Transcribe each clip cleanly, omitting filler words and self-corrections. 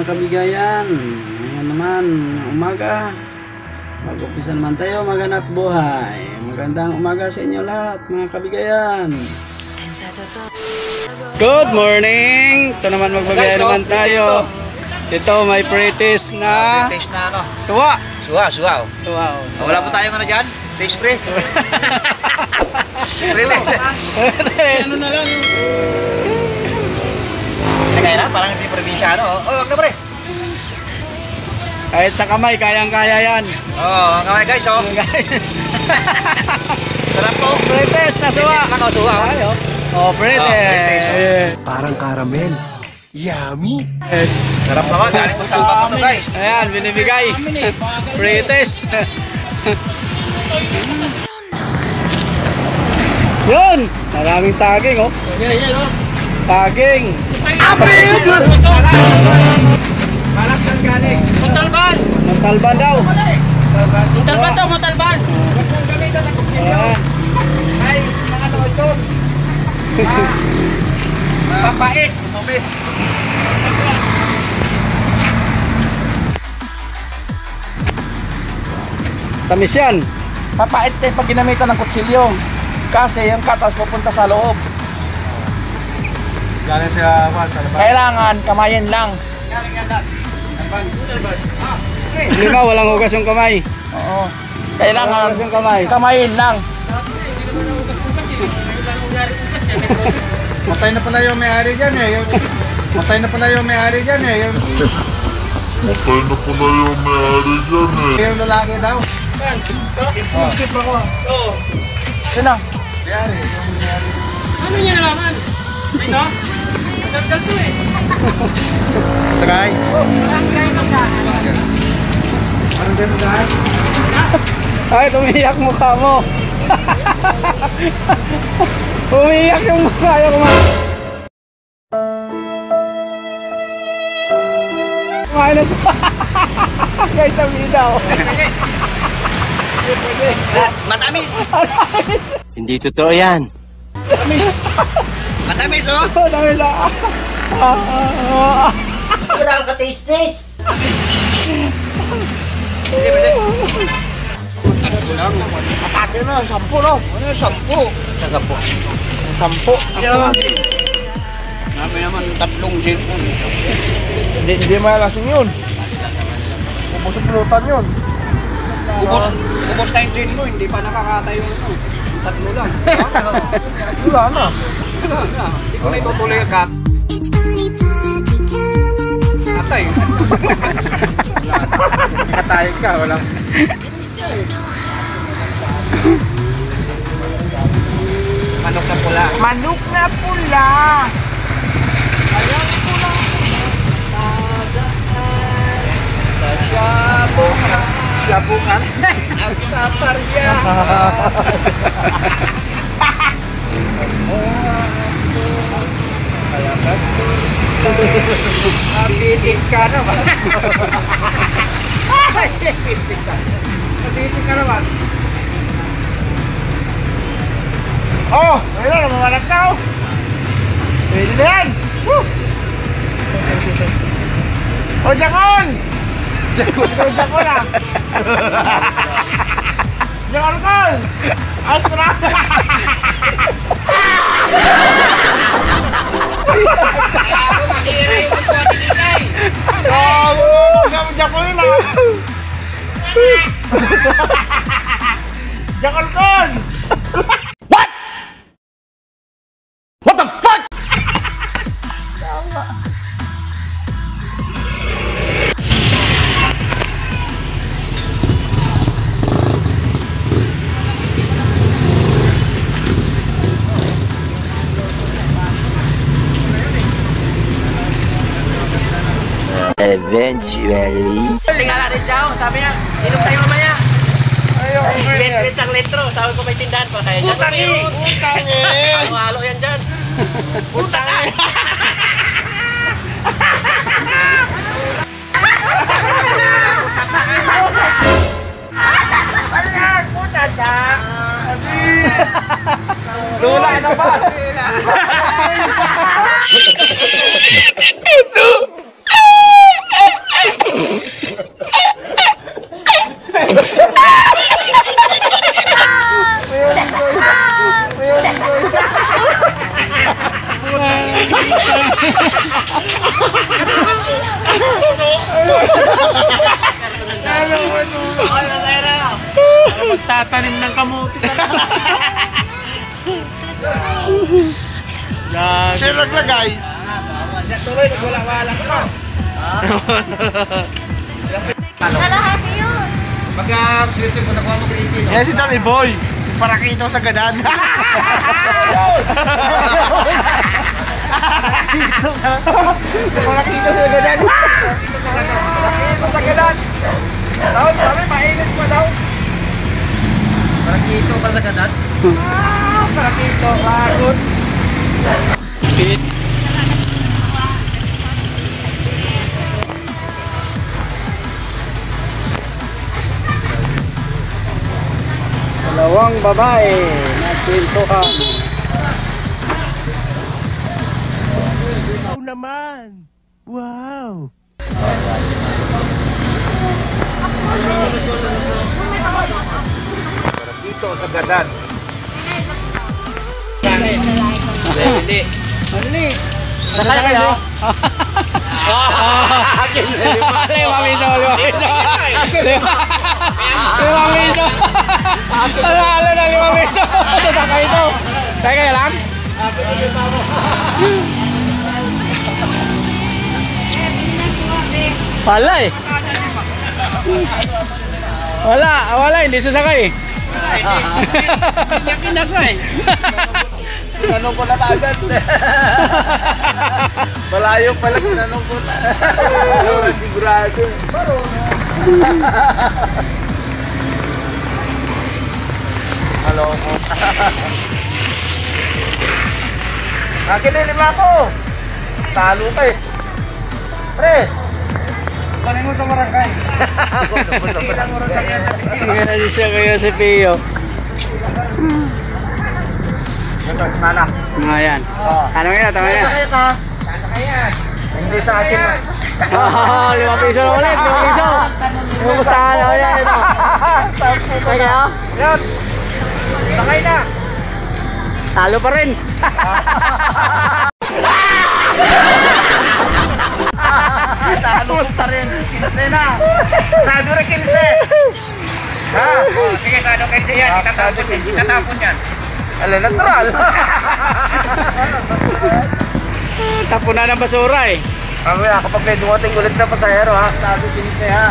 kabigayan. Ngayon naman, umaga. Mag-umpisa naman tayo maghanap buhay. Magandang umaga sa inyo lahat, mga kabigayan. Good morning! Ito naman magbabaya naman tayo. Ito may pretest na suwa. Suwa. Wala po tayong ano dyan? Fish spray. Ano na lang. Kaya na, parang hindi probinsyano. Oh, wag na pre. Kahit sa kamay, kayang-kaya yan. Oh, mga kamay guys, oh. Sarap po. Pretest na suwa. Pretest lang ako, suwa. Oh, pretest. Parang caramel. Yummy. Yes. Sarap naman, galing po sa papa to guys. Ayan, binibigay. Pretest. Yun! Maraming saging, oh. Saging. Balak saan galing? Montalban! Montalban daw. Montalban to, Montalban! Ayan. Ay, mga ano ito? Papait, umamis. Tamis yan. Papait kayo pag ginamitan ng kutsilyo. Kasi yung katas pupunta sa loob. Galing sa labas. Kailangan kamayin lang. Hindi ba, walang hugas yung kamay. Oo. Kailangan Hugas yung kamay. kamayin lang. Matay na pala yung may-ari dyan eh. Matay na pala yung may-ari dyan eh. Yung lalaki daw. Sino? May-ari. Ano niya nalaman? Ito? Dagdag to eh. Tagay. Ay, tumiyak mukha mo. Umiyak yung mukha yung kumain na sa guys, sa video. Matamis! Hindi totoo yan. Matamis oh! Dami lang. Wala ka taste-taste! Atake na, 10 no? Ano yung 10? 10. Namin naman 3 gin po. Hindi malasing yun. Pumututan yun. Ubos na yung gin mo, hindi pa nakakatayo ito. 3 lang. Wala na. Hindi ko na itutuloy ang gat. Atay. Katay ka, wala. Manok na pula. Manok na pula. Syabukan. Saparya. Nabitin ka naman. Nabitin ka naman. Oh, ayun na, mamalag ka oh. Pwede na yan. Woo! Oh, Jakon! Jakon ah. Jakon! Astra! Jakon na! Jakon! Eventually. Tingala rin siya, sabi niya, inom tayo mamaya. Ayaw, 20 litro, sabi ko may tindahan pa kaya dyan. Utang eh! Halo-halo yan dyan. Utang eh! Lula na ba? Ito! Nagtatanim ng kamuti ka. Siya naglagay. Tuloy, nagwala-wala ka. Kalahati yun. Pagka-silip-silip mo, nakuha mo green Yan si Danny Boy. Parakito sa gadan. Parakito sa gadan. Parakito sa gadan. Daw, sabi, mainit pa daw. Parakito ka sa gadan? Parakito, agod. Dalawang babae na kwentuhan. Wow naman. Wow. Parakito sa gadan. Hindi. Sakay kayo? Limamiso. Halo na limamiso. Sakay ito. Sakay kayo lang? Wala eh. Wala, hindi sasakay. Hindi kinasa eh. Tinanong ko na agad. Malayo pala tinanong ko na. Wala sigurado. Hello po. Nakinilima ako. Talo ka eh. Pre. Panin mo sa marangkay. Ilang oras sa kanya. Ngayon siya kayo si Pio. Ito, mana? Ayan. Ano yun? Tama yan. Hindi sa akin. Oh, 5 piso na ulit. 5 piso. Kumustahan ako yan ito. Sakay kayo? Yan. Sakay na. Talo pa rin. Talos pa rin. 15 na. Sado rin 15. Ha? Sige, kano kasi yan. Itatapon yan. Ala, natural. Tapo na ng basura eh. Mamaya, kapag may dumating ulit na pasahero ha, sado 15 ha.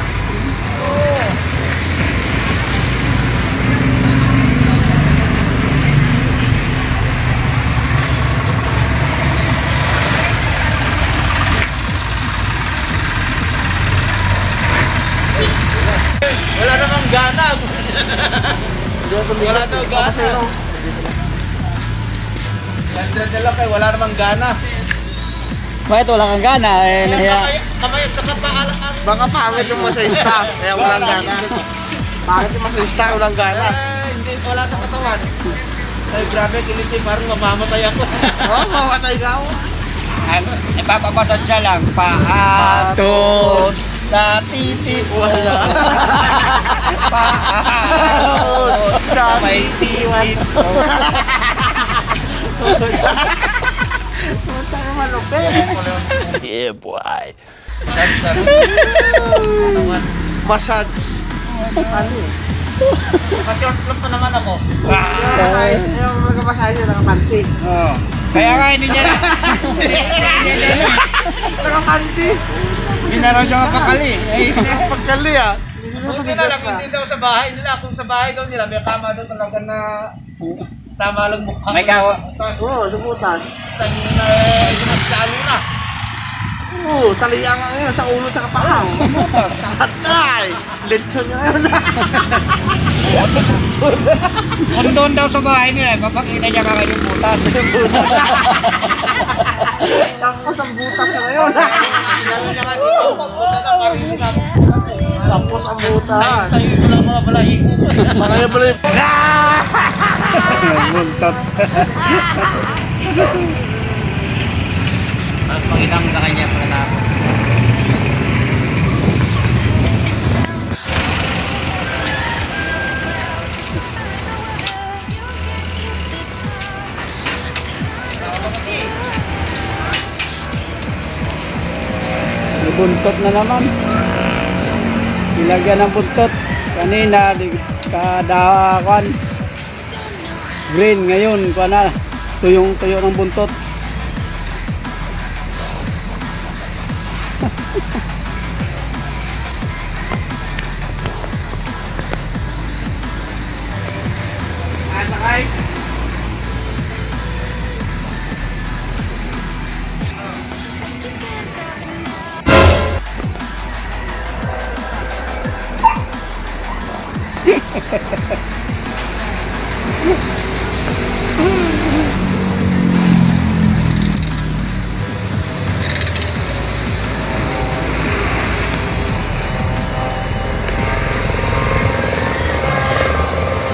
Wala namang gana. Wala namang gana. Ganda lang kayo, wala namang gana. Bakit wala kang gana? Eh, nahiya. Kamay sa kapaalang. Baka pangit yung masayista, kaya walang gana. Pangit yung masayista, walang gana. Hindi, wala sa katawan. Ay, grabe, kiliti, parang mamamatay ako. Oo, mamamatay ka ako. Ipapapasad siya lang. Paatod sa titip. Wala. Paatod sa may titip. Yeah, boy. Massage. Short lang pa naman ako. Yung magkapasahe ng kanti. Oh. Kaya nga hindi niya Pero kanti. hindi na raw siya mapakali. Pagkali ah. Buti na lang, hindi daw sa bahay nila. Kung sa bahay daw nila, may kama daw talaga na tama lang mukha. May kawa. Oo, lubutan. Tangin na, sinasalo na. Oo, taliya nga ngayon sa ulo sa kapakaw. Atay! Lechon nyo ngayon. Kung doon daw sa bahay nila, papakita niya kakain yung butas. Tapos ang butas na ngayon. Tapos ang butas. Tayo ko lang mga balahin ko. Mga pala yung... Muntot. At makita mo sa kanya pagkatapos. Buntot na naman. Ilagyan ng buntot. Kanina, kada kwan green ngayon kwan na tuyong tuyo ng buntot. Sakay.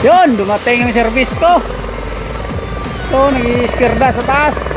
Yun, dumating yung service ko. So, nag-iiskirda sa taas.